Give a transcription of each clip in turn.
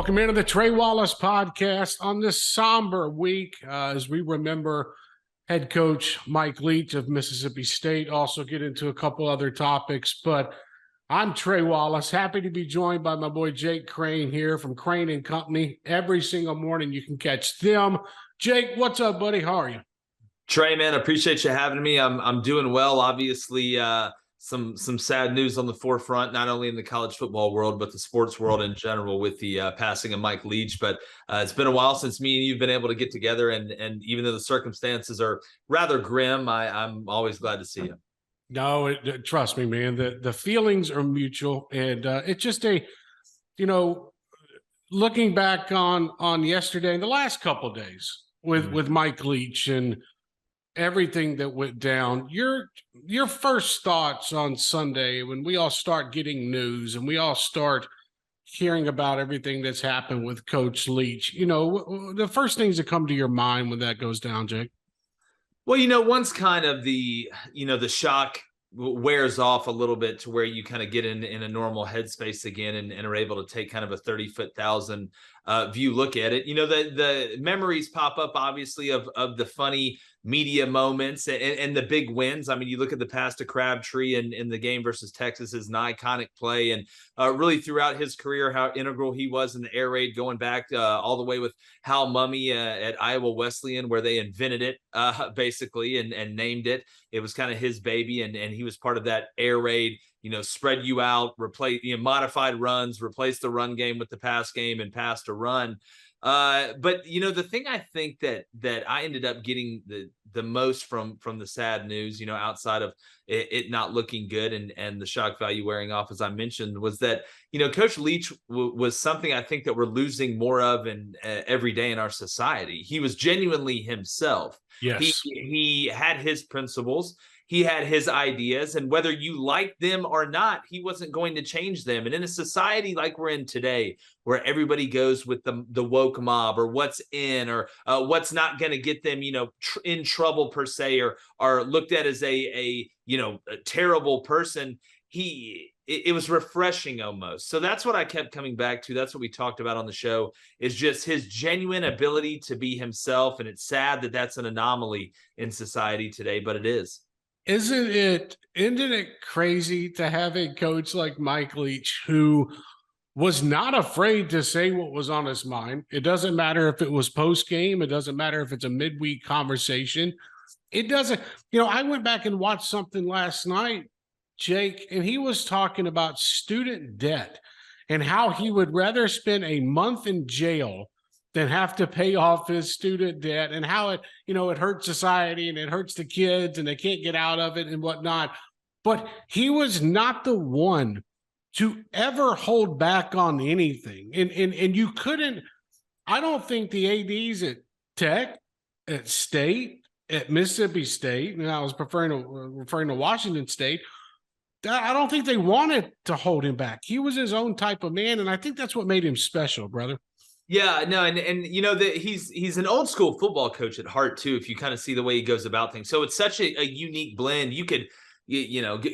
Welcome into the Trey Wallace Podcast on this somber week as we remember head coach Mike Leach of Mississippi State. Also get into a couple other topics, but I'm Trey Wallace. Happy to be joined by my boy Jake Crain here from Crain of CainCompany. Every single morning you can catch them. Jake, what's up, buddy? How are you? Trey, man, appreciate you having me. I'm doing well. Obviously, some sad news on the forefront, not only in the college football world, but the sports world in general with the passing of Mike Leach. But it's been a while since me and you've been able to get together. And even though the circumstances are rather grim, I'm always glad to see you. No, trust me, man. The feelings are mutual. And it's just looking back on yesterday and the last couple of days with Mike Leach and everything that went down, your first thoughts on Sunday when we all start getting news and we all start hearing about everything that's happened with Coach Leach, the first things that come to your mind when that goes down, Jake? Well, once kind of the shock wears off a little bit to where you kind of get in a normal headspace again and are able to take kind of a 30,000 view look at it. The memories pop up, obviously, of the funny media moments and the big wins. I mean, you look at the pass to Crabtree in the game versus Texas is an iconic play, and really throughout his career, how integral he was in the air raid, going back all the way with Hal Mummy at Iowa Wesleyan, where they invented it basically and named it. It was kind of his baby, and he was part of that air raid. Spread you out, replace modified runs, replace the run game with the pass game, and pass to run. But the thing I think that I ended up getting the most from the sad news, outside of it not looking good and the shock value wearing off, as I mentioned, was that Coach Leach was something I think that we're losing more of in every day in our society. He was genuinely himself. Yes, he had his principles. He had his ideas, and whether you like them or not, he wasn't going to change them. And in a society like we're in today, where everybody goes with the woke mob or what's in or what's not going to get them, in trouble per se, or looked at as a terrible person, it was refreshing almost. So that's what I kept coming back to. That's what we talked about on the show, is just his genuine ability to be himself. And it's sad that that's an anomaly in society today, but it is. Isn't it crazy to have a coach like Mike Leach who was not afraid to say what was on his mind? It doesn't matter if it was post-game. It doesn't matter if it's a midweek conversation. It doesn't, I went back and watched something last night, Jake, and he was talking about student debt and how he would rather spend a month in jail than have to pay off his student debt, and how it hurts society and it hurts the kids and they can't get out of it and whatnot. But he was not the one to ever hold back on anything. And you couldn't, I don't think the ADs at Tech, at State, at Mississippi State, and I was referring to Washington State, I don't think they wanted to hold him back. He was his own type of man, and I think that's what made him special, brother. Yeah, no, and that he's an old school football coach at heart too. If you kind of see the way he goes about things, so it's such a unique blend. You could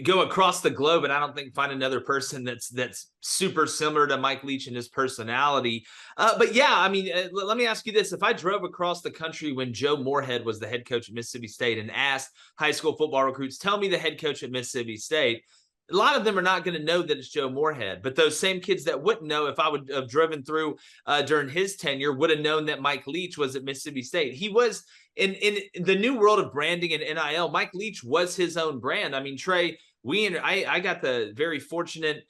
go across the globe, and I don't think find another person that's super similar to Mike Leach and his personality. But yeah, I mean, let me ask you this: if I drove across the country when Joe Moorhead was the head coach at Mississippi State and asked high school football recruits, "Tell me the head coach at Mississippi State," a lot of them are not going to know that it's Joe Moorhead, but those same kids that wouldn't know, if I would have driven through during his tenure, would have known that Mike Leach was at Mississippi State. He was in the new world of branding and NIL. Mike Leach was his own brand. I mean, Trey, I got the very fortunate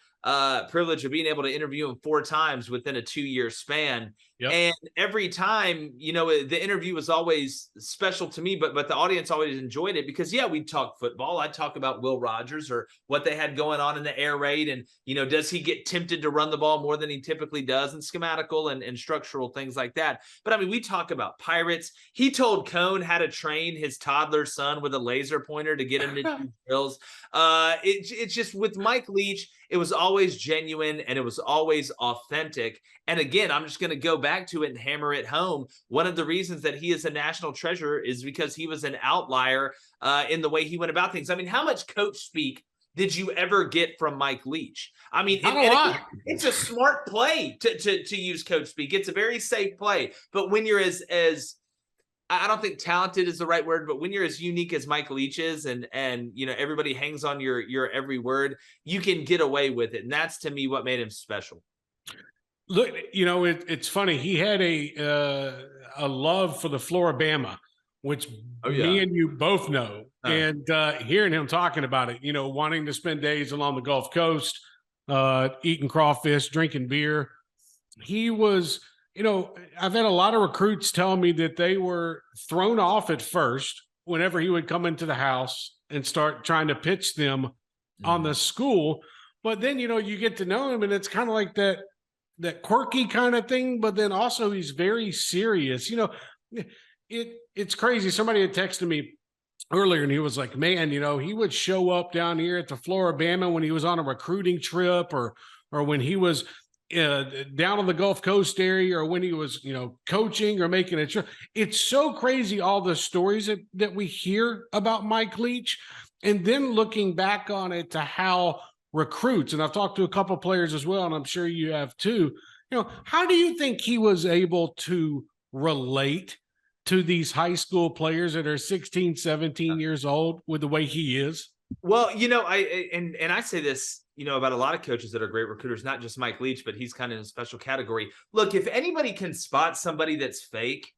privilege of being able to interview him 4 times within a 2-year span. Yep. And every time, the interview was always special to me, but the audience always enjoyed it because, yeah, we'd talk football. I'd talk about Will Rogers or what they had going on in the air raid. And, does he get tempted to run the ball more than he typically does, and schematical and structural things like that. But I mean, we talk about Pirates. He told Cone how to train his toddler son with a laser pointer to get him to do drills. It's just with Mike Leach, it was always genuine and it was always authentic. And again, I'm just going to go back to it and hammer it home. One of the reasons that he is a national treasure is because he was an outlier in the way he went about things. I mean, how much coach speak did you ever get from Mike Leach? I mean, Not a lot. it's a smart play to use coach speak. It's a very safe play. But when you're as I don't think talented is the right word, but when you're as unique as Mike Leach is, and everybody hangs on your every word, you can get away with it. And that's, to me, what made him special. Look, it's funny. He had a love for the Floribama, which me and you both know. And hearing him talking about it, wanting to spend days along the Gulf Coast, eating crawfish, drinking beer. He was, I've had a lot of recruits tell me that they were thrown off at first whenever he would come into the house and start trying to pitch them on the school. But then, you get to know him, and it's kind of like that quirky kind of thing, but then also he's very serious. It's crazy. Somebody had texted me earlier and he was like, man, he would show up down here at the Floribama when he was on a recruiting trip, or when he was down on the Gulf Coast area, or when he was, coaching or making a trip. It's so crazy, all the stories that we hear about Mike Leach. And then looking back on it to how recruits, and I've talked to a couple of players as well, and I'm sure you have too, how do you think he was able to relate to these high school players that are 16, 17 years old with the way he is? Well, I say this, about a lot of coaches that are great recruiters, not just Mike Leach, but he's kind of in a special category. Look, if anybody can spot somebody that's fake,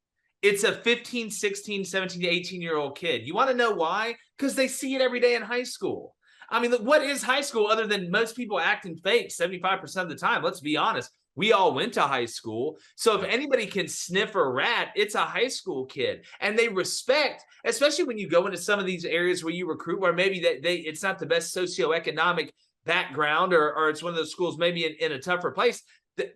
it's a 15, 16, 17 to 18-year-old kid. You want to know why? Because they see it every day in high school. I mean, look, what is high school other than most people acting fake 75% of the time? Let's be honest. We all went to high school. So if anybody can sniff a rat, it's a high school kid. And they respect, especially when you go into some of these areas where you recruit, where maybe it's not the best socioeconomic background, or it's one of those schools maybe in a tougher place.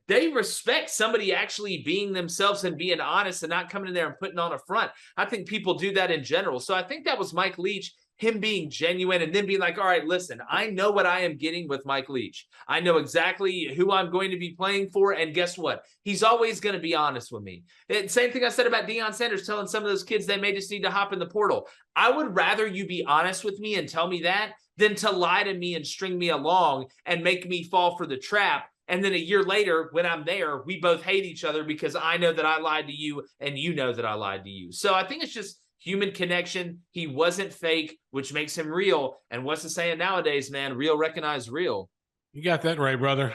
They respect somebody actually being themselves and being honest and not coming in there and putting on a front. I think people do that in general. So I think that was Mike Leach, him being genuine, and then being like, all right, listen, I know what I am getting with Mike Leach. I know exactly who I'm going to be playing for. And guess what? He's always going to be honest with me. Same thing I said about Deion Sanders, telling some of those kids they may just need to hop in the portal. I would rather you be honest with me and tell me that than to lie to me and string me along and make me fall for the trap. And then a year later, when I'm there, we both hate each other because I know that I lied to you and you know that I lied to you. So I think it's just human connection. He wasn't fake, which makes him real. And what's the saying nowadays, man? Real recognize real. You got that right, brother.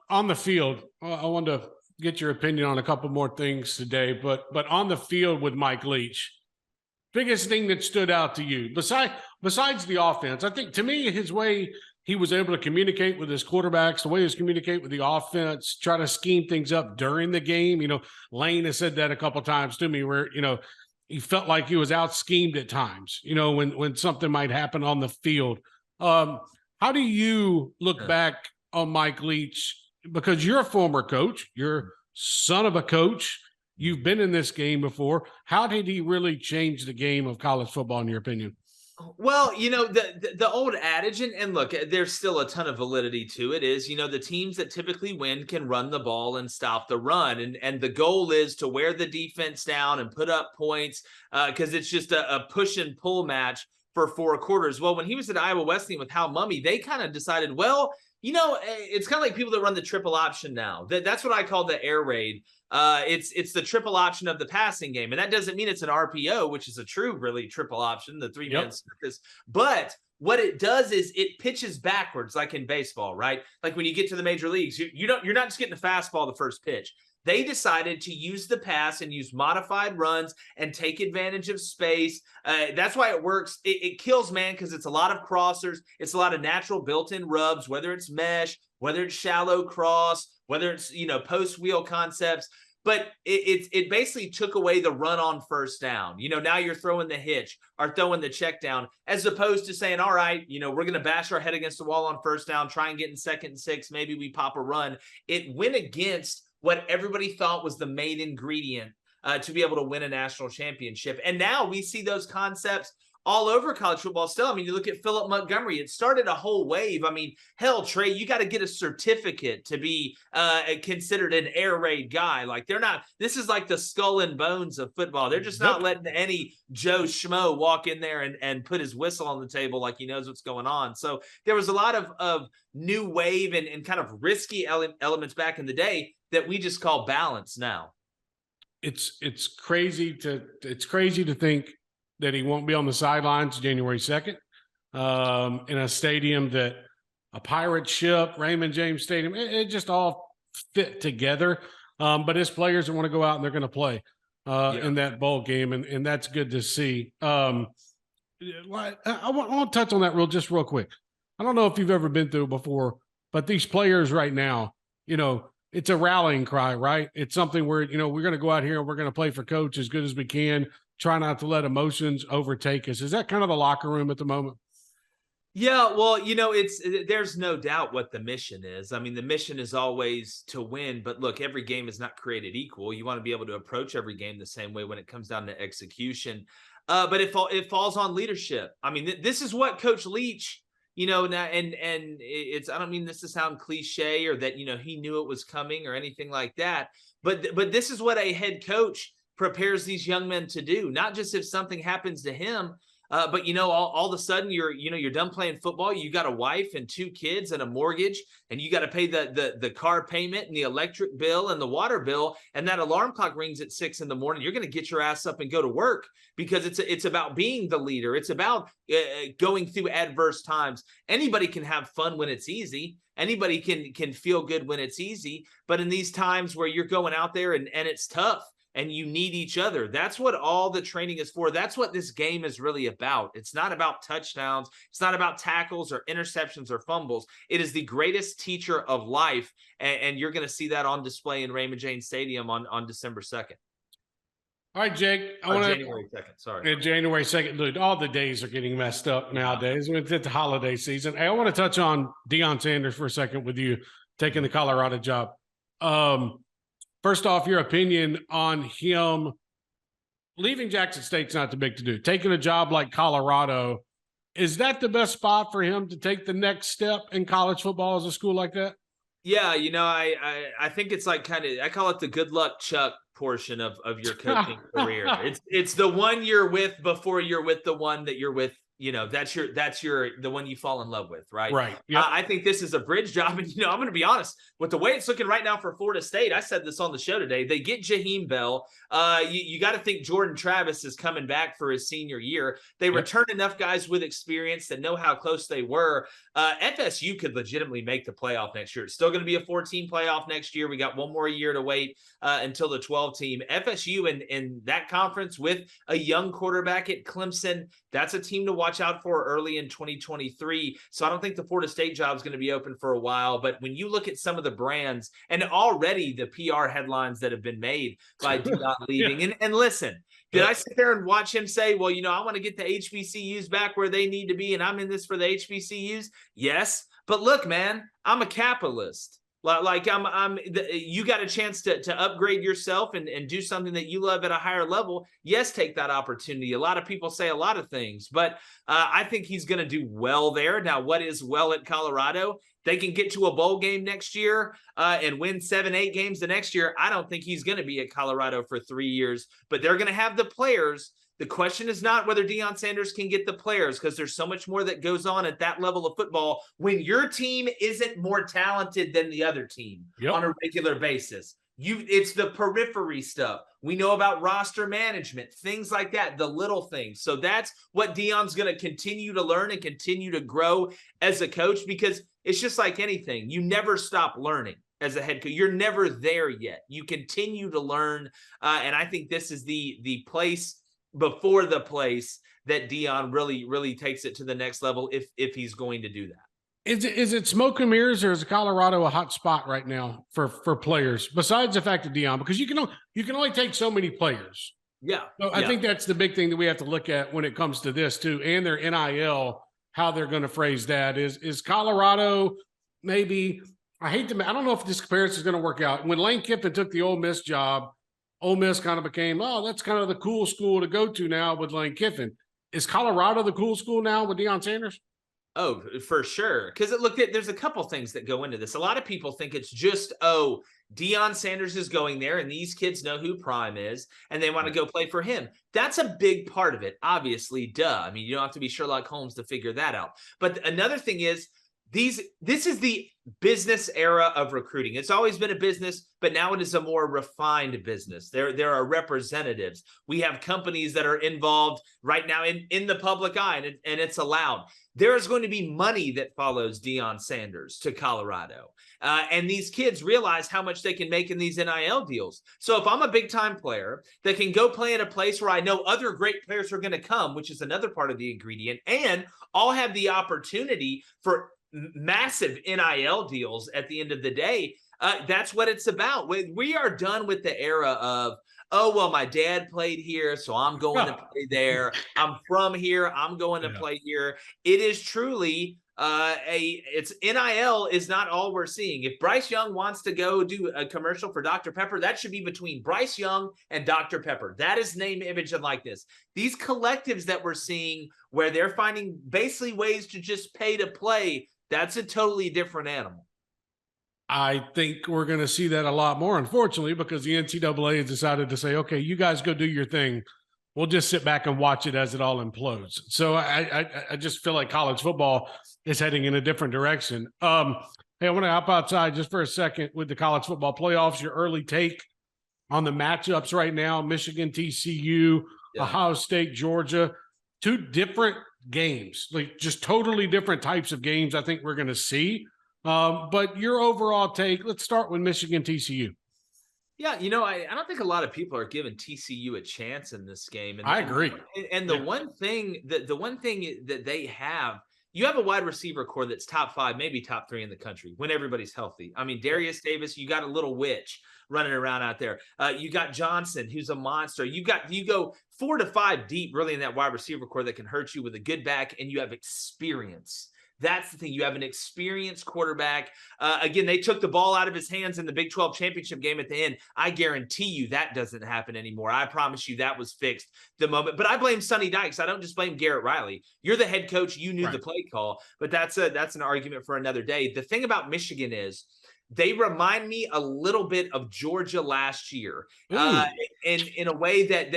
On the field, I wanted to get your opinion on a couple more things today, but on the field with Mike Leach, biggest thing that stood out to you besides the offense, I think to me, his way he was able to communicate with his quarterbacks, the way he was communicate with the offense, try to scheme things up during the game. Lane has said that a couple of times to me where, he felt like he was out schemed at times, when something might happen on the field. How do you look back on Mike Leach? Because you're a former coach, you're son of a coach, you've been in this game before. How did he really change the game of college football, in your opinion? Well, the old adage, and look, there's still a ton of validity to it, is, the teams that typically win can run the ball and stop the run. And the goal is to wear the defense down and put up points, because it's just a push and pull match for 4 quarters. Well, when he was at Iowa Wesleyan with Hal Mumme, they kind of decided, well, it's kind of like people that run the triple option now. That's what I call the air raid. It's the triple option of the passing game. And that doesn't mean it's an RPO, which is a true, really triple option, the 3-man circus. But what it does is it pitches backwards, like in baseball, right? Like when you get to the major leagues, you're not just getting a fastball the first pitch. They decided to use the pass and use modified runs and take advantage of space. That's why it works. It kills man because it's a lot of crossers. It's a lot of natural built-in rubs, whether it's mesh, whether it's shallow cross, whether it's, post wheel concepts. But it basically took away the run on first down. Now you're throwing the hitch or throwing the check down, as opposed to saying, all right, we're going to bash our head against the wall on first down, try and get in 2nd and 6. Maybe we pop a run. It went against what everybody thought was the main ingredient to be able to win a national championship. And now we see those concepts all over college football still. I mean, you look at Philip Montgomery, it started a whole wave. I mean, hell, Trey, you got to get a certificate to be considered an air raid guy. Like this is like the skull and bones of football. They're just not letting any Joe Schmo walk in there and put his whistle on the table like he knows what's going on. So there was a lot of new wave and kind of risky elements back in the day that we just call balance now. It's crazy to think that he won't be on the sidelines January 2nd in a stadium that a pirate ship, Raymond James Stadium, it just all fit together. But his players want to go out and they're going to play in that bowl game, and that's good to see. I want to touch on that real quick. I don't know if you've ever been through before, but these players right now, it's a rallying cry, right? It's something where, we're going to go out here and we're going to play for coach as good as we can. Try not to let emotions overtake us. Is that kind of the locker room at the moment? Yeah, well, there's no doubt what the mission is. I mean, the mission is always to win, but look, every game is not created equal. You want to be able to approach every game the same way when it comes down to execution. But it falls on leadership. I mean, this is what Coach Leach, now, and it's, I don't mean this to sound cliche or that, he knew it was coming or anything like that, but this is what a head coach prepares these young men to do, not just if something happens to him, but all of a sudden you're done playing football. You got a wife and 2 kids and a mortgage, and you got to pay the car payment and the electric bill and the water bill. And that alarm clock rings at 6 a.m. You're going to get your ass up and go to work because it's about being the leader. It's about going through adverse times. Anybody can have fun when it's easy. Anybody can feel good when it's easy. But in these times where you're going out there and it's tough, and you need each other. That's what all the training is for. That's what this game is really about. It's not about touchdowns. It's not about tackles or interceptions or fumbles. It is the greatest teacher of life, and you're going to see that on display in Raymond James Stadium on December 2nd. All right, Jake. January 2nd, sorry. January 2nd. Dude, all the days are getting messed up nowadays. It's the holiday season. Hey, I want to touch on Deion Sanders for a second with you taking the Colorado job. First off, your opinion on him leaving Jackson State's not too big to do. Taking a job like Colorado, is that the best spot for him to take the next step in college football as a school like that? Yeah, I think it's like I call it the good luck Chuck portion of your coaching career. It's the one you're with before you're with the one that you're with. That's the one you fall in love with, right? Right. Yep. I think this is a bridge job. And, I'm going to be honest with the way it's looking right now for Florida State. I said this on the show today. They get Jaheim Bell. You got to think Jordan Travis is coming back for his senior year. They return enough guys with experience that know how close they were. FSU could legitimately make the playoff next year. It's still going to be a 14 playoff next year. We got one more year to wait until the 12 team. FSU in that conference with a young quarterback at Clemson, that's a team to watch out for early in 2023. So I don't think the Florida State job is going to be open for a while. But when you look at some of the brands and already the PR headlines that have been made by Deion leaving, and listen, did I sit there and watch him say, well, I want to get the HBCUs back where they need to be, and I'm in this for the HBCUs? Yes. But look, man, I'm a capitalist. Like you got a chance to upgrade yourself and do something that you love at a higher level. Yes, take that opportunity. A lot of people say a lot of things, but I think he's going to do well there. Now, what is well at Colorado? They can get to a bowl game next year and win 7-8 games the next year. I don't think he's going to be at Colorado for 3 years, but they're going to have the players. The question is not whether Deion Sanders can get the players, because there's so much more that goes on at that level of football when your team isn't more talented than the other team on a regular basis. It's the periphery stuff. We know about roster management, things like that, the little things. So that's what Deion's going to continue to learn and continue to grow as a coach, because it's just like anything. You never stop learning as a head coach. You're never there yet. You continue to learn. And I think this is the place before the place that Deion really takes it to the next level if he's going to do that. Is it smoke and mirrors, or is Colorado a hot spot right now for players besides the fact of Deion? Because you can only take so many players. Yeah. So I think that's the big thing that we have to look at when it comes to this too, and their NIL, how they're going to phrase that. Is Colorado maybe? I don't know if this comparison is going to work out. When Lane Kiffin took the Ole Miss job, Ole Miss kind of became, that's kind of the cool school to go to now with Lane Kiffin. Is Colorado the cool school now with Deion Sanders? Oh, for sure. Because look, there's a couple things that go into this. A lot of people think it's just, Deion Sanders is going there and these kids know who Prime is and they want to go play for him. That's a big part of it. Obviously, duh. I mean, you don't have to be Sherlock Holmes to figure that out. But another thing is, this is the business era of recruiting. It's always been a business, but now it is a more refined business. There are representatives. We have companies that are involved right now in the public eye, and it's allowed. There is going to be money that follows Deion Sanders to Colorado. And these kids realize how much they can make in these NIL deals. So if I'm a big-time player that can go play in a place where I know other great players are going to come, which is another part of the ingredient, and I'll have the opportunity for massive NIL deals at the end of the day, that's what it's about. We are done with the era of, oh, well, my dad played here, so I'm going to play there. I'm from here. I'm going to play here. It is truly it's NIL is not all we're seeing. If Bryce Young wants to go do a commercial for Dr. Pepper, that should be between Bryce Young and Dr. Pepper. That is name, image, and likeness. These collectives that we're seeing where they're finding basically ways to just pay to play, that's a totally different animal. I think we're going to see that a lot more, unfortunately, because the NCAA has decided to say, okay, you guys go do your thing. We'll just sit back and watch it as it all implodes. So I just feel like college football is heading in a different direction. Hey, I want to hop outside just for a second with the college football playoffs, your early take on the matchups right now, Michigan, TCU, Ohio State, Georgia, two different games, like just totally different types of games I think we're going to see. But your overall take, let's start with Michigan, TCU. Yeah, I don't think a lot of people are giving TCU a chance in this game. And I agree. And the one thing that they have, you have a wide receiver core that's top 5, maybe top 3 in the country when everybody's healthy. I mean, Darius Davis, you got a little witch running around out there. You got Johnson, who's a monster. You go 4 to 5 deep, really, in that wide receiver core that can hurt you with a good back, and you have experience. That's the thing. You have an experienced quarterback. Again, they took the ball out of his hands in the Big 12 championship game at the end. I guarantee you that doesn't happen anymore. I promise you that was fixed the moment. But I blame Sonny Dykes. I don't just blame Garrett Riley. You're the head coach. You knew the play call. But that's an argument for another day. The thing about Michigan is they remind me a little bit of Georgia last year in a way that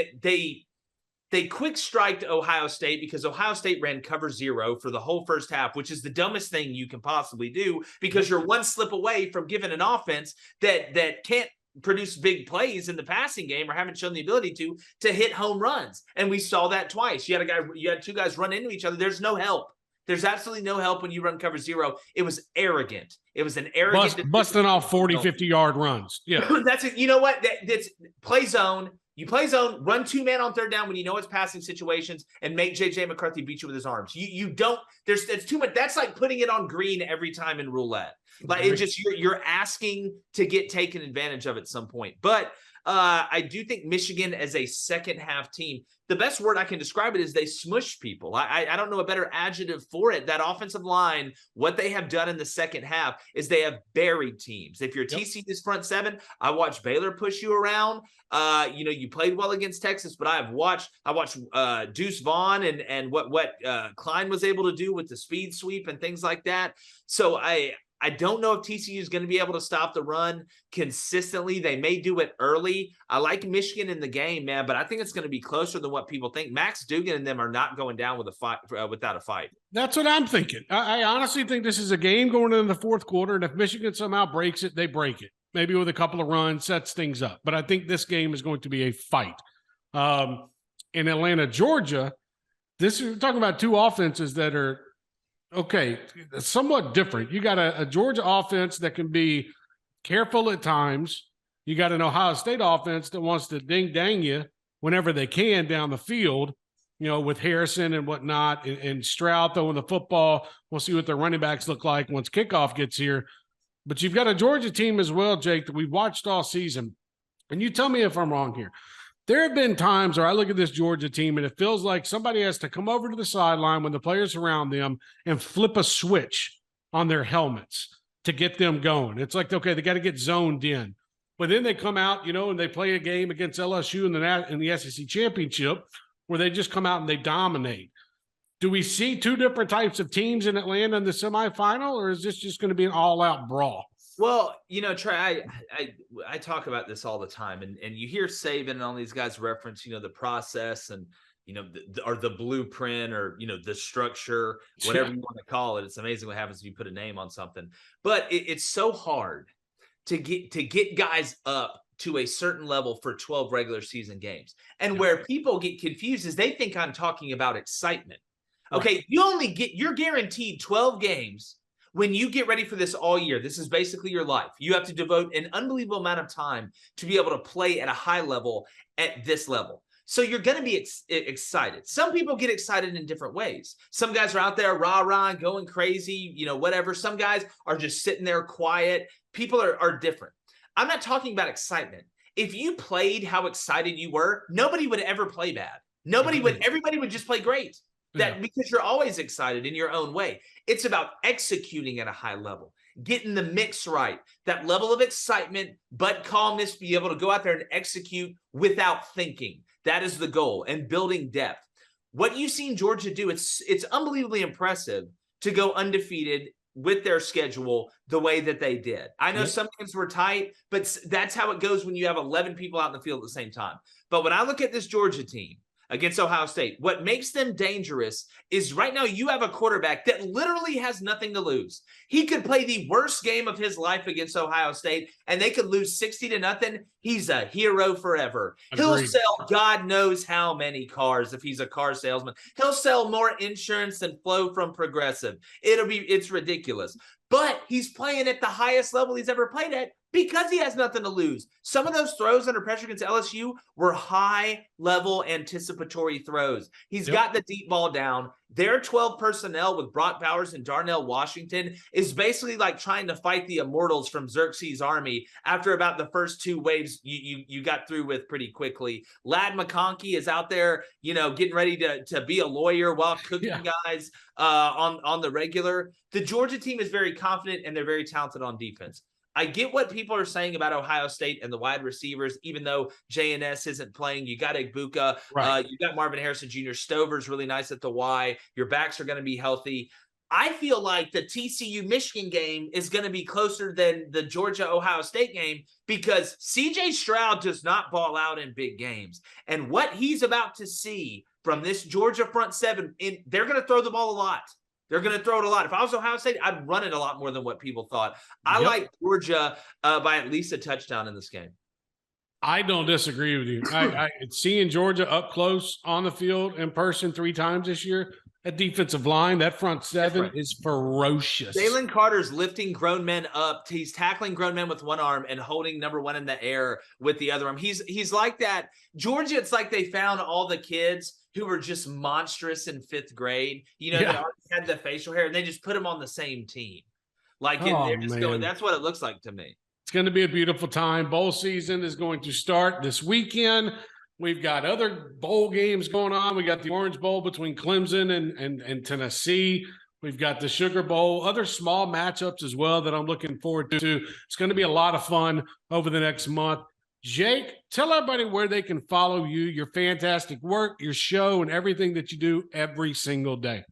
they quick striked Ohio State because Ohio State ran cover 0 for the whole first half, which is the dumbest thing you can possibly do because you're one slip away from giving an offense that can't produce big plays in the passing game or haven't shown the ability to hit home runs. And we saw that twice. You had 2 guys run into each other. There's no help. There's absolutely no help when you run cover 0. It was arrogant. It was an arrogant busting off 40, 50-yard runs. Yeah. That's it. You know what? That's play zone. You play zone, run 2-man on third down when you know it's passing situations, and make J.J. McCarthy beat you with his arms. You don't. It's too much. That's like putting it on green every time in roulette. Like it just you're asking to get taken advantage of at some point. But I do think Michigan as a second half team, the best word I can describe it is they smush people. I don't know a better adjective for it. That offensive line, what they have done in the second half is they have buried teams. If your TCU's front 7, I watched Baylor push you around. You played well against Texas, but I watched Deuce Vaughn and what Klein was able to do with the speed sweep and things like that. So I don't know if TCU is going to be able to stop the run consistently. They may do it early. I like Michigan in the game, man, but I think it's going to be closer than what people think. Max Duggan and them are not going down with a fight without a fight. That's what I'm thinking. I honestly think this is a game going into the fourth quarter, and if Michigan somehow breaks it, they break it. Maybe with a couple of runs, sets things up. But I think this game is going to be a fight. In Atlanta, Georgia, we're talking about 2 offenses that are somewhat different. You got a Georgia offense that can be careful at times. You got an Ohio State offense that wants to ding-dang you whenever they can down the field, with Harrison and whatnot, and Stroud throwing the football. We'll see what their running backs look like once kickoff gets here. But you've got a Georgia team as well, Jake, that we've watched all season. And you tell me if I'm wrong here. There have been times where I look at this Georgia team and it feels like somebody has to come over to the sideline when the players around them and flip a switch on their helmets to get them going. It's like, okay, they got to get zoned in. But then they come out, and they play a game against LSU in the SEC championship where they just come out and they dominate. Do we see two different types of teams in Atlanta in the semifinal, or is this just going to be an all-out brawl? Well, Trey, I talk about this all the time, and you hear Saban and all these guys reference, the process and, or the blueprint or, the structure, whatever you want to call it. It's amazing what happens if you put a name on something. But it's so hard to get guys up to a certain level for 12 regular season games. And where people get confused is they think I'm talking about excitement. Okay, you're guaranteed 12 games when you get ready for this all year. This is basically your life. You have to devote an unbelievable amount of time to be able to play at a high level at this level. So you're going to be excited. Some people get excited in different ways. Some guys are out there rah-rah, going crazy, whatever. Some guys are just sitting there quiet. People are different. I'm not talking about excitement. If you played how excited you were, nobody would ever play bad. Everybody would just play great. Because you're always excited in your own way. It's about executing at a high level, getting the mix right, that level of excitement, but calmness, be able to go out there and execute without thinking. That is the goal, and building depth. What you've seen Georgia do, it's unbelievably impressive to go undefeated with their schedule the way that they did. I know some games were tight, but that's how it goes when you have 11 people out in the field at the same time. But when I look at this Georgia team, against Ohio State, what makes them dangerous is right now you have a quarterback that literally has nothing to lose. He could play the worst game of his life against Ohio State, and they could lose 60-0. He's a hero forever. Agreed. He'll sell God knows how many cars if he's a car salesman. He'll sell more insurance than Flo from Progressive. It's ridiculous. But he's playing at the highest level he's ever played at because he has nothing to lose. Some of those throws under pressure against LSU were high-level anticipatory throws. He's got the deep ball down. Their 12 personnel with Brock Bowers and Darnell Washington is basically like trying to fight the immortals from Xerxes' army after about the first two waves you got through with pretty quickly. Ladd McConkey is out there, getting ready to be a lawyer while cooking guys on the regular. The Georgia team is very confident, and they're very talented on defense. I get what people are saying about Ohio State and the wide receivers, even though JNS isn't playing. You got Egbuka. You got Marvin Harrison Jr. Stover's really nice at the Y. Your backs are going to be healthy. I feel like the TCU-Michigan game is going to be closer than the Georgia-Ohio State game because C.J. Stroud does not ball out in big games. And what he's about to see from this Georgia front seven, they're going to throw the ball a lot. They're going to throw it a lot. If I was Ohio State, I'd run it a lot more than what people thought. I like Georgia by at least a touchdown in this game. I don't disagree with you. Seeing Georgia up close on the field in person 3 times this year, that defensive line, that front seven is ferocious. Jalen Carter's lifting grown men up. He's tackling grown men with one arm and holding number one in the air with the other arm. He's like that. Georgia, it's like they found all the kids who were just monstrous in 5th grade. They already had the facial hair, and they just put them on the same team. They're just going, that's what it looks like to me. It's going to be a beautiful time. Bowl season is going to start this weekend. We've got other bowl games going on. We got the Orange Bowl between Clemson and Tennessee. We've got the Sugar Bowl, other small matchups as well that I'm looking forward to. It's going to be a lot of fun over the next month. Jake, tell everybody where they can follow you, your fantastic work, your show, and everything that you do every single day.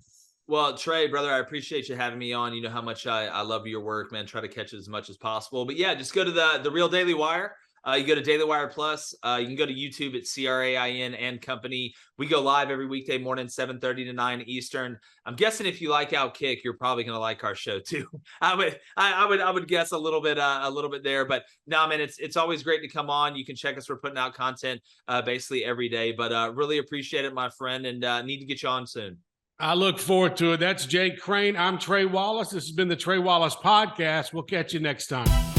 Well, Trey, brother, I appreciate you having me on. You know how much I love your work, man. Try to catch it as much as possible. But yeah, just go to the Real Daily Wire. You go to Daily Wire Plus. You can go to YouTube at Crain and Company. We go live every weekday morning, 7:30 to 9 Eastern. I'm guessing if you like Outkick, you're probably going to like our show too. I would guess a little bit there, but no, man, it's always great to come on. You can check us. We're putting out content basically every day, but really appreciate it, my friend, and need to get you on soon. I look forward to it. That's Jake Crain. I'm Trey Wallace. This has been the Trey Wallace Podcast. We'll catch you next time.